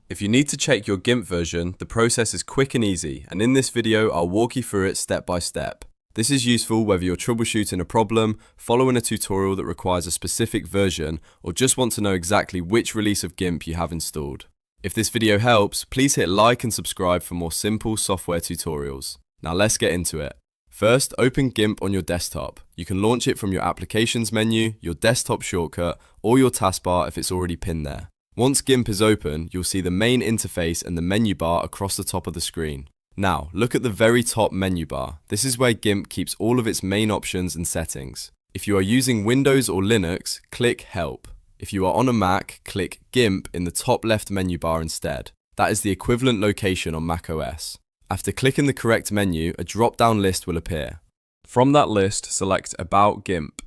If you need to check your GIMP version, the process is quick and easy, and in this video I'll walk you through it step by step. This is useful whether you're troubleshooting a problem, following a tutorial that requires a specific version, or just want to know exactly which release of GIMP you have installed. If this video helps, please hit like and subscribe for more simple software tutorials. Now let's get into it. First, open GIMP on your desktop. You can launch it from your Applications menu, your desktop shortcut, or your taskbar if it's already pinned there. Once GIMP is open, you'll see the main interface and the menu bar across the top of the screen. Now, look at the very top menu bar. This is where GIMP keeps all of its main options and settings. If you are using Windows or Linux, click Help. If you are on a Mac, click GIMP in the top left menu bar instead. That is the equivalent location on macOS. After clicking the correct menu, a drop-down list will appear. From that list, select About GIMP.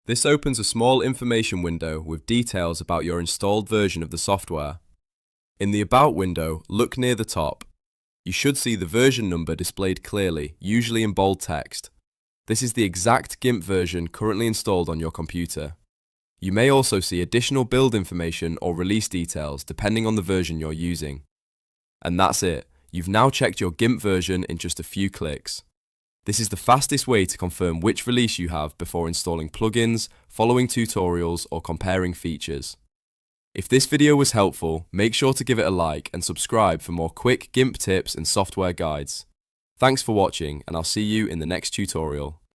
This opens a small information window with details about your installed version of the software. In the About window, look near the top. You should see the version number displayed clearly, usually in bold text. This is the exact GIMP version currently installed on your computer. You may also see additional build information or release details depending on the version you're using. And that's it. You've now checked your GIMP version in just a few clicks. This is the fastest way to confirm which release you have before installing plugins, following tutorials, or comparing features. If this video was helpful, make sure to give it a like and subscribe for more quick GIMP tips and software guides. Thanks for watching, and I'll see you in the next tutorial.